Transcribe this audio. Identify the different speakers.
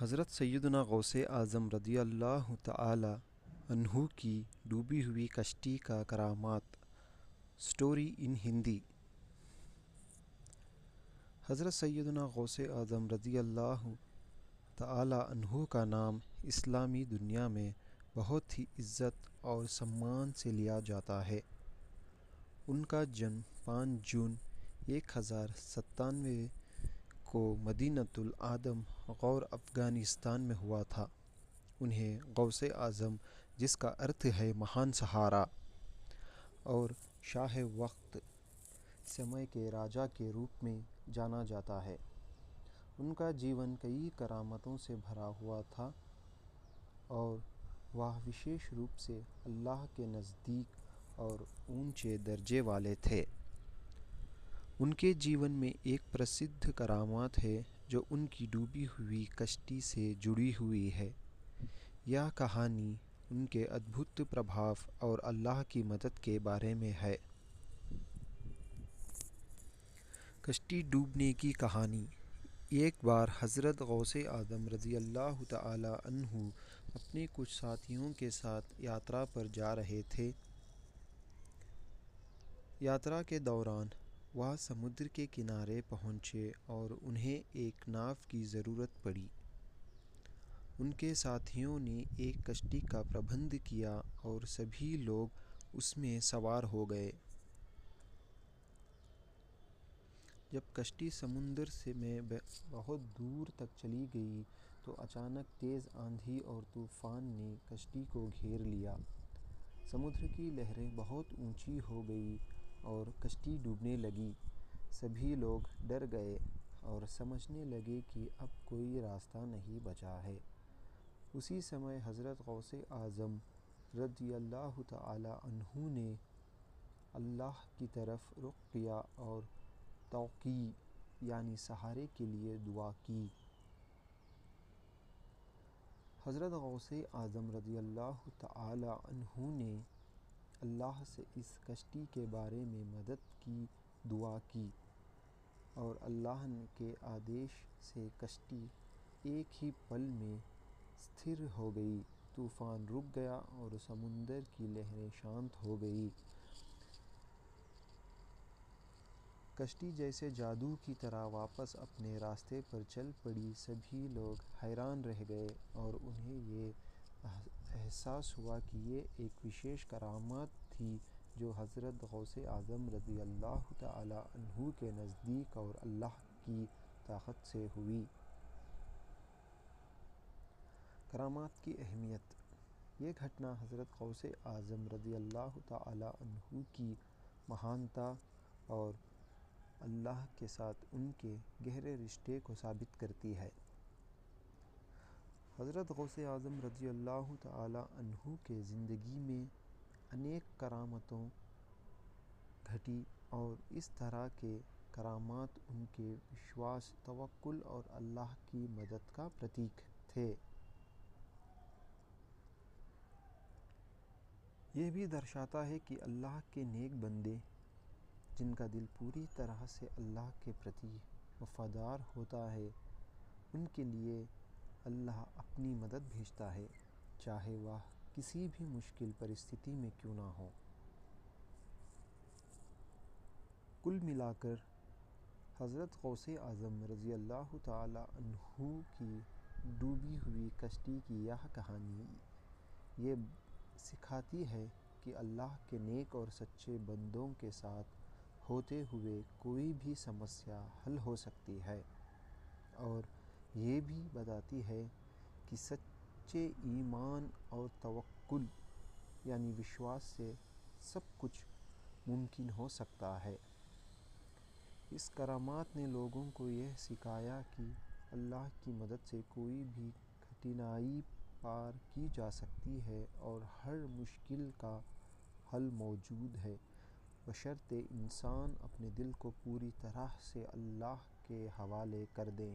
Speaker 1: حضرت سیدنا غوث اعظم رضی اللہ تعالی عنہ کی ڈوبی ہوئی کشتی کا کرامات سٹوری ان ہندی۔ حضرت سیدنا غوث اعظم رضی اللہ تعالی عنہ کا نام اسلامی دنیا میں بہت ہی عزت اور سمان سے لیا جاتا ہے۔ ان کا جنم 5 جون 1097 کو مدینۃ الاعظم غور افغانستان میں ہوا تھا۔ انہیں غوث اعظم، جس کا ارتھ ہے مہان سہارا، اور شاہ وقت سمے کے راجا کے روپ میں جانا جاتا ہے۔ ان کا جیون کئی کرامتوں سے بھرا ہوا تھا اور وہ وشیش روپ سے اللہ کے نزدیک اور اونچے درجے والے تھے۔ ان کے جیون میں ایک پرسدھ کرامات ہے جو ان کی ڈوبی ہوئی کشتی سے جڑی ہوئی ہے۔ یہ کہانی ان کے ادبھت پربھاو اور اللہ کی مدد کے بارے میں ہے۔ کشتی ڈوبنے کی کہانی۔ ایک بار حضرت غوث اعظم رضی اللہ تعالی عنہ اپنے کچھ ساتھیوں کے ساتھ یاترا پر جا رہے تھے۔ یاترا کے دوران وہ سمندر کے کنارے پہنچے اور انہیں ایک ناؤ کی ضرورت پڑی۔ ان کے ساتھیوں نے ایک کشتی کا پربندھ کیا اور سبھی لوگ اس میں سوار ہو گئے۔ جب کشتی سمندر میں بہت دور تک چلی گئی تو اچانک تیز آندھی اور طوفان نے کشتی کو گھیر لیا۔ سمندر کی لہریں بہت اونچی ہو گئیں اور کشتی ڈوبنے لگی۔ سبھی لوگ ڈر گئے اور سمجھنے لگے کہ اب کوئی راستہ نہیں بچا ہے۔ اسی سمے حضرت غوث اعظم رضی اللہ تعالی عنہ نے اللہ کی طرف رخ کیا اور توقیع یعنی سہارے کے لیے دعا کی۔ حضرت غوث اعظم رضی اللہ تعالی عنہ نے اللہ سے اس کشتی کے بارے میں مدد کی دعا کی اور اللہ کے آدیش سے کشتی ایک ہی پل میں استھر ہو گئی۔ طوفان رک گیا اور سمندر کی لہریں شانت ہو گئیں۔ کشتی جیسے جادو کی طرح واپس اپنے راستے پر چل پڑی۔ سبھی لوگ حیران رہ گئے اور انہیں یہ احساس ہوا کہ یہ ایک وشیش کرامت تھی جو حضرت غوث اعظم رضی اللہ تعالی عنہ کے نزدیک اور اللہ کی طاقت سے ہوئی۔ کرامات کی اہمیت۔ یہ گھٹنا حضرت غوث اعظم رضی اللہ تعالی عنہ کی مہانتا اور اللہ کے ساتھ ان کے گہرے رشتے کو ثابت کرتی ہے۔ حضرت غوث اعظم رضی اللہ تعالی عنہ کے زندگی میں انیک کرامتیں گھٹی اور اس طرح کے کرامات ان کے وشواس، توکل اور اللہ کی مدد کا پرتیک تھے۔ یہ بھی درشاتا ہے کہ اللہ کے نیک بندے جن کا دل پوری طرح سے اللہ کے پرتی وفادار ہوتا ہے، ان کے لیے اللہ اپنی مدد بھیجتا ہے، چاہے وہ کسی بھی مشکل پرستھی میں کیوں نہ ہو۔ کل ملا کر حضرت غوث اعظم رضی اللہ تعالی عنہ کی ڈوبی ہوئی کشتی کی یہ کہانی یہ سکھاتی ہے کہ اللہ کے نیک اور سچے بندوں کے ساتھ ہوتے ہوئے کوئی بھی سمسیا حل ہو سکتی ہے، اور یہ بھی بتاتی ہے کہ سچے ایمان اور توکل یعنی وشواس سے سب کچھ ممکن ہو سکتا ہے۔ اس کرامات نے لوگوں کو یہ سکھایا کہ اللہ کی مدد سے کوئی بھی کٹھنائی پار کی جا سکتی ہے اور ہر مشکل کا حل موجود ہے، بشرطیکہ انسان اپنے دل کو پوری طرح سے اللہ کے حوالے کر دے۔